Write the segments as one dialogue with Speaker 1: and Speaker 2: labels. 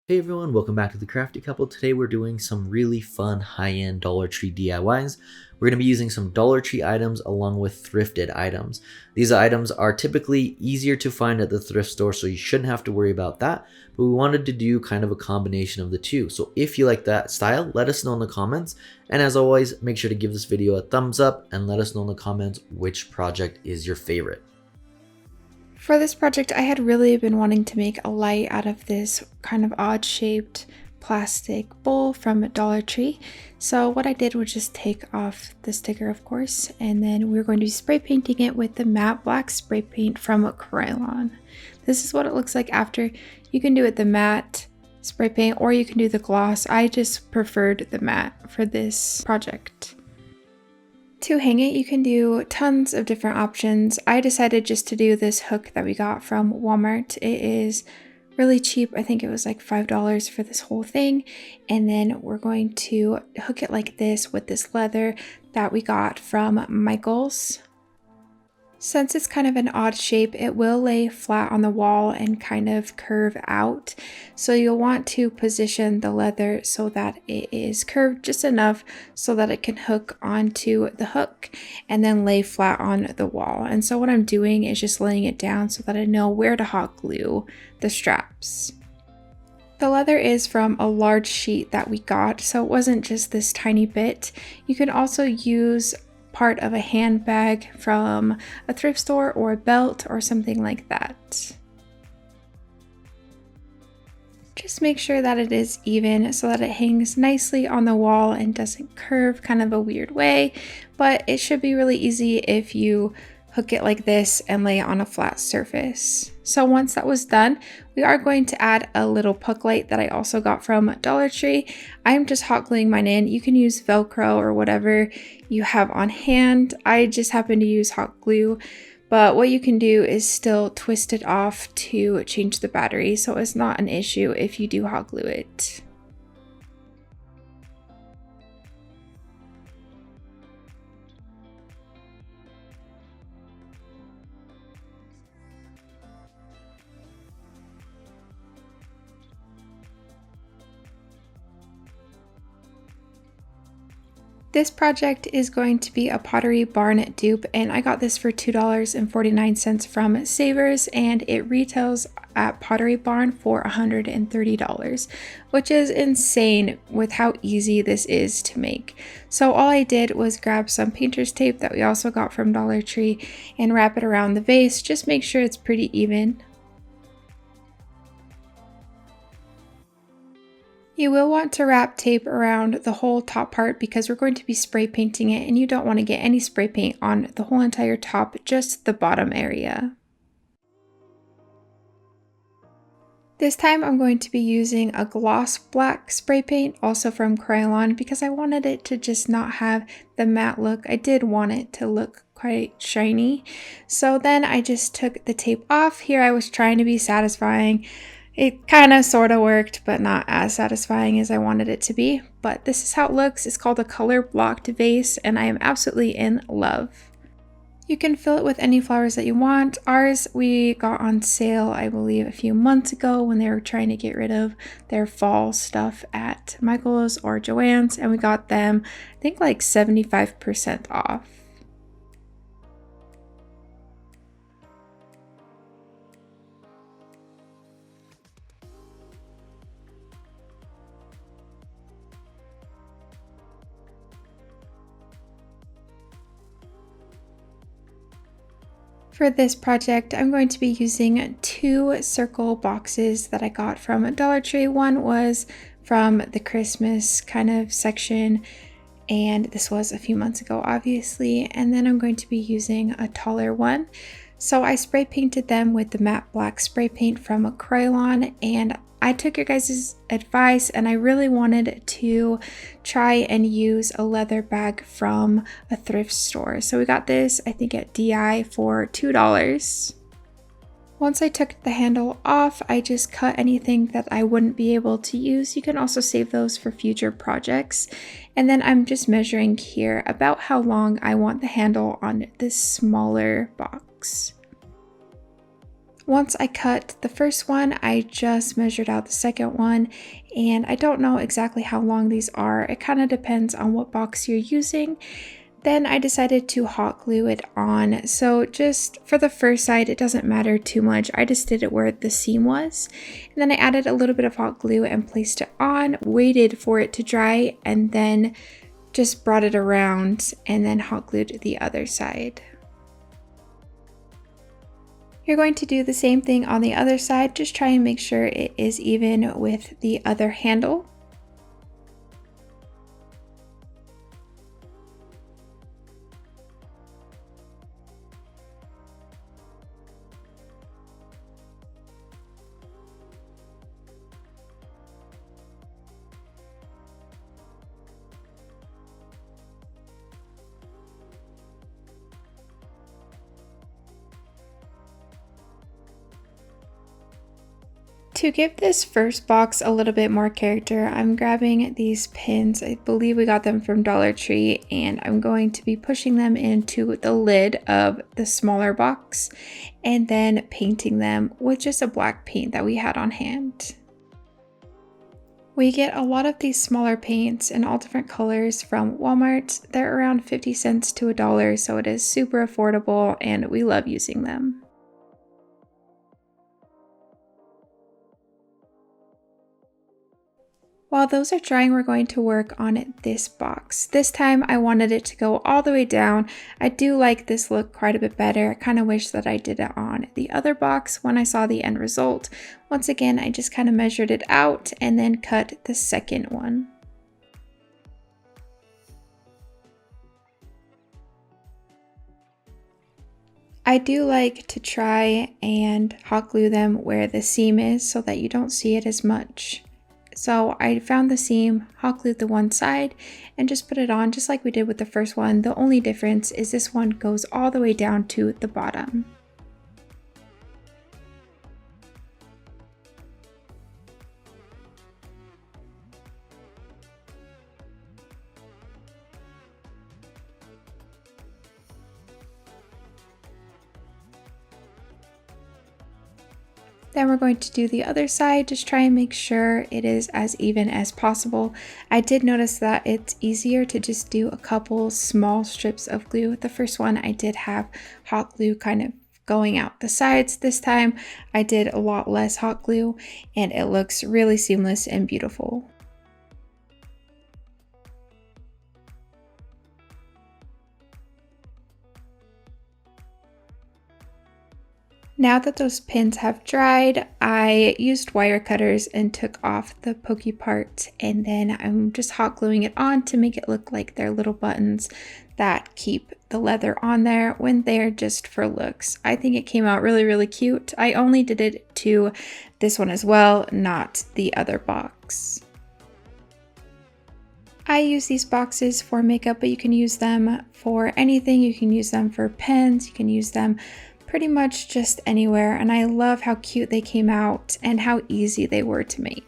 Speaker 1: Hey everyone, welcome back to the Crafty Couple. Today we're doing some really fun high-end Dollar Tree DIYs. We're going to be using some Dollar Tree items along with thrifted items. These items are typically easier to find at the thrift store, so you shouldn't have to worry about that. But we wanted to do kind of a combination of the two. So if you like that style, let us know in the comments. And as always, make sure to give this video a thumbs up and let us know in the comments which project is your favorite.
Speaker 2: For this project, I had really been wanting to make a light out of this kind of odd-shaped plastic bowl from Dollar Tree. So what I did was just take off the sticker, of course, and then we're going to be spray painting it with the matte black spray paint from Krylon. This is what it looks like after. You can do it the matte spray paint or you can do the gloss. I just preferred the matte for this project. To hang it, you can do tons of different options. I decided just to do this hook that we got from Walmart. It is really cheap. I think it was like $5 for this whole thing. And then we're going to hook it like this with this leather that we got from Michael's. Since it's kind of an odd shape, it will lay flat on the wall and kind of curve out. So you'll want to position the leather so that it is curved just enough so that it can hook onto the hook and then lay flat on the wall. And so what I'm doing is just laying it down so that I know where to hot glue the straps. The leather is from a large sheet that we got, so it wasn't just this tiny bit. You can also use part of a handbag from a thrift store or a belt or something like that. Just make sure that it is even so that it hangs nicely on the wall and doesn't curve kind of a weird way, but it should be really easy if you hook it like this and lay it on a flat surface. So once that was done, we are going to add a little puck light that I also got from Dollar Tree. I'm just hot gluing mine in. You can use Velcro or whatever you have on hand. I just happen to use hot glue, but what you can do is still twist it off to change the battery, so it's not an issue if you do hot glue it. This project is going to be a Pottery Barn dupe, and I got this for $2.49 from Savers, and it retails at Pottery Barn for $130, which is insane with how easy this is to make. So all I did was grab some painter's tape that we also got from Dollar Tree and wrap it around the vase. Just make sure it's pretty even. You will want to wrap tape around the whole top part because we're going to be spray painting it, and you don't want to get any spray paint on the whole entire top, just the bottom area. This time I'm going to be using a gloss black spray paint, also from Krylon, because I wanted it to just not have the matte look. I did want it to look quite shiny. So then I just took the tape off. Here I was trying to be satisfying. It kind of sort of worked, but not as satisfying as I wanted it to be. But this is how it looks. It's called a color blocked vase, and I am absolutely in love. You can fill it with any flowers that you want. Ours we got on sale, I believe, a few months ago when they were trying to get rid of their fall stuff at Michael's or Joann's, and we got them, I think, like 75% off. For this project, I'm going to be using two circle boxes that I got from Dollar Tree. One was from the Christmas kind of section, and this was a few months ago, obviously. And then I'm going to be using a taller one. So I spray painted them with the matte black spray paint from Krylon, and I took your guys' advice and I really wanted to try and use a leather bag from a thrift store. So we got this, I think, at DI for $2. Once I took the handle off, I just cut anything that I wouldn't be able to use. You can also save those for future projects. And then I'm just measuring here about how long I want the handle on this smaller box. Once I cut the first one, I just measured out the second one, and I don't know exactly how long these are. It kind of depends on what box you're using. Then I decided to hot glue it on. So just for the first side, it doesn't matter too much. I just did it where the seam was. And then I added a little bit of hot glue and placed it on, waited for it to dry, and then just brought it around and then hot glued the other side. You're going to do the same thing on the other side. Just try and make sure it is even with the other handle. To give this first box a little bit more character, I'm grabbing these pins. I believe we got them from Dollar Tree, and I'm going to be pushing them into the lid of the smaller box and then painting them with just a black paint that we had on hand. We get a lot of these smaller paints in all different colors from Walmart. They're around 50 cents to $1, so it is super affordable and we love using them. While those are drying, we're going to work on this box. This time I wanted it to go all the way down. I do like this look quite a bit better. I kind of wish that I did it on the other box when I saw the end result. Once again, I just kind of measured it out and then cut the second one. I do like to try and hot glue them where the seam is so that you don't see it as much. So I found the seam, hot glued the one side, and just put it on just like we did with the first one. The only difference is this one goes all the way down to the bottom. Then we're going to do the other side, just try and make sure it is as even as possible. I did notice that it's easier to just do a couple small strips of glue. The first one I did have hot glue kind of going out the sides. This time I did a lot less hot glue and it looks really seamless and beautiful. Now that those pins have dried, I used wire cutters and took off the pokey part, and then I'm just hot gluing it on to make it look like they're little buttons that keep the leather on there when they're just for looks. I think it came out really, really cute. I only did it to this one as well, not the other box. I use these boxes for makeup, but you can use them for anything. You can use them for pens, you can use them pretty much just anywhere, and I love how cute they came out and how easy they were to make.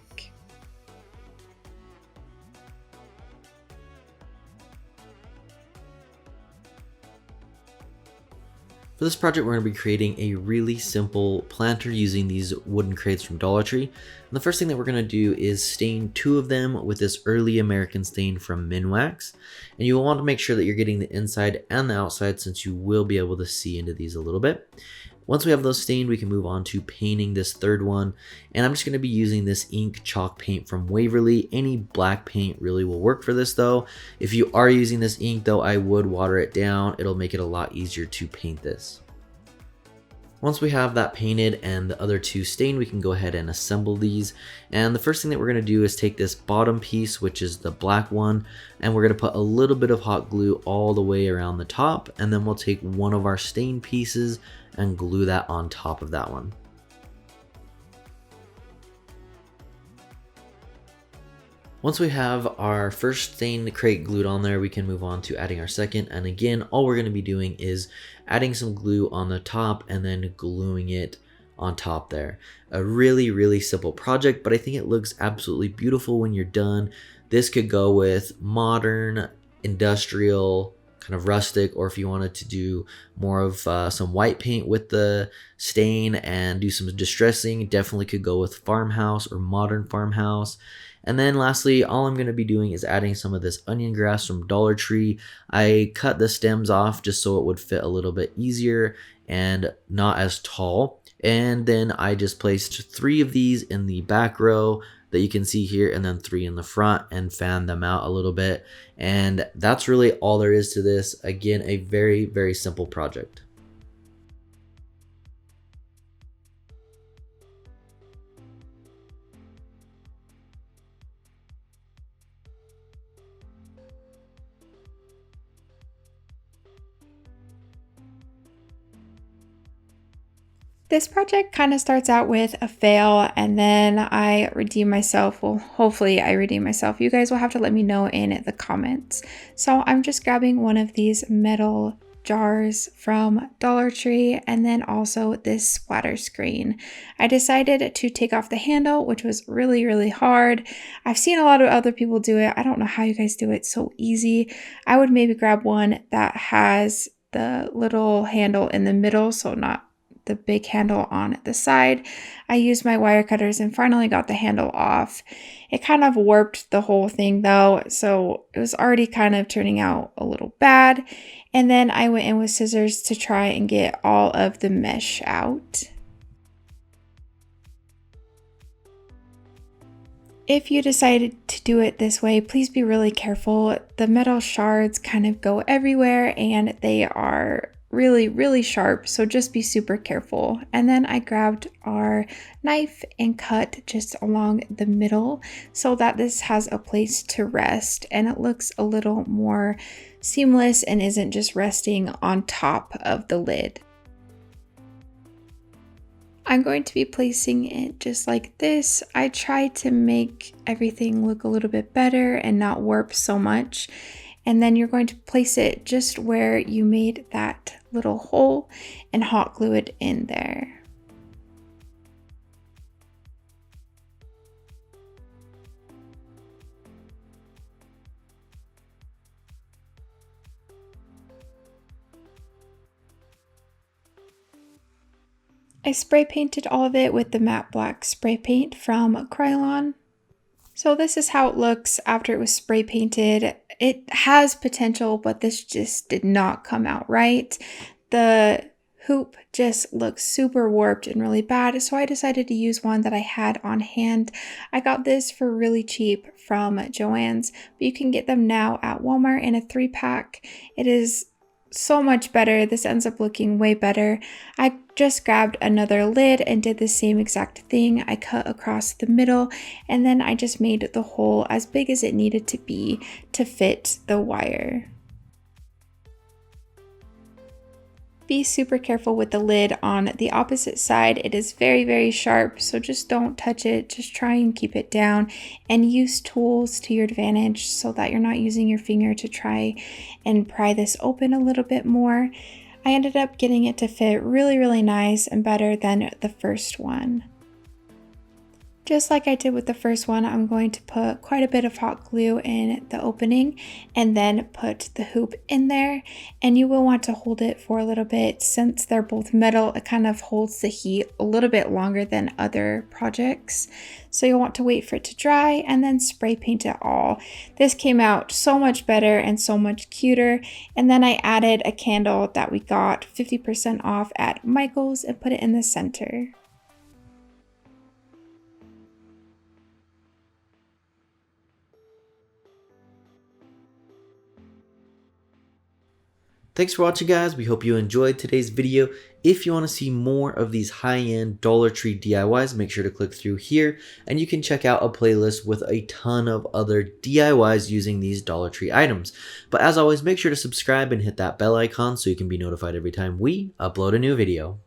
Speaker 1: For this project, we're going to be creating a really simple planter using these wooden crates from Dollar Tree. And the first thing that we're going to do is stain 2 of them with this early American stain from Minwax. And you will want to make sure that you're getting the inside and the outside, since you will be able to see into these a little bit. Once we have those stained, we can move on to painting this third one. And I'm just going to be using this ink chalk paint from Waverly. Any black paint really will work for this though. If you are using this ink though, I would water it down. It'll make it a lot easier to paint this. Once we have that painted and the other 2 stained, we can go ahead and assemble these. And the first thing that we're going to do is take this bottom piece, which is the black one, and we're going to put a little bit of hot glue all the way around the top, and then we'll take one of our stained pieces and glue that on top of that one. Once we have our first stained crate glued on there, we can move on to adding our second. And again, all we're going to be doing is adding some glue on the top and then gluing it on top there. A really, really simple project, but I think it looks absolutely beautiful when you're done. This could go with modern, industrial, kind of rustic, or if you wanted to do more of some white paint with the stain and do some distressing, definitely could go with farmhouse or modern farmhouse. And then lastly, all I'm going to be doing is adding some of this onion grass from Dollar Tree. I cut the stems off just so it would fit a little bit easier and not as tall. And then I just placed 3 of these in the back row that you can see here, and then 3 in the front, and fan them out a little bit. And that's really all there is to this. Again, a very, very simple project.
Speaker 2: This project kind of starts out with a fail and then I redeem myself. Well, hopefully I redeem myself. You guys will have to let me know in the comments. So I'm just grabbing one of these metal jars from Dollar Tree and then also this splatter screen. I decided to take off the handle, which was really, really hard. I've seen a lot of other people do it. I don't know how you guys do it so easy. I would maybe grab one that has the little handle in the middle, so not the big handle on the side. I used my wire cutters and finally got the handle off. It kind of warped the whole thing though, so it was already kind of turning out a little bad. And then I went in with scissors to try and get all of the mesh out. If you decided to do it this way, please be really careful. The metal shards kind of go everywhere and they are really, really sharp, so just be super careful. And then I grabbed our knife and cut just along the middle so that this has a place to rest and it looks a little more seamless and isn't just resting on top of the lid. I'm going to be placing it just like this. I tried to make everything look a little bit better and not warp so much. And then you're going to place it just where you made that little hole and hot glue it in there. I spray painted all of it with the matte black spray paint from Krylon. So this is how it looks after it was spray painted. It has potential, but this just did not come out right. The hoop just looks super warped and really bad, so I decided to use one that I had on hand. I got this for really cheap from Joann's, but you can get them now at Walmart in a 3-pack. It is so much better. This ends up looking way better. I just grabbed another lid and did the same exact thing. I cut across the middle and then I just made the hole as big as it needed to be to fit the wire. Be super careful with the lid on the opposite side. It is very, very sharp, so just don't touch it. Just try and keep it down and use tools to your advantage so that you're not using your finger to try and pry this open a little bit more. I ended up getting it to fit really, really nice and better than the first one. Just like I did with the first one, I'm going to put quite a bit of hot glue in the opening and then put the hoop in there. And you will want to hold it for a little bit. Since they're both metal, it kind of holds the heat a little bit longer than other projects. So you'll want to wait for it to dry and then spray paint it all. This came out so much better and so much cuter. And then I added a candle that we got 50% off at Michael's and put it in the center.
Speaker 1: Thanks for watching, guys. We hope you enjoyed today's video. If you want to see more of these high-end Dollar Tree DIYs, make sure to click through here and you can check out a playlist with a ton of other DIYs using these Dollar Tree items. But as always, make sure to subscribe and hit that bell icon so you can be notified every time we upload a new video.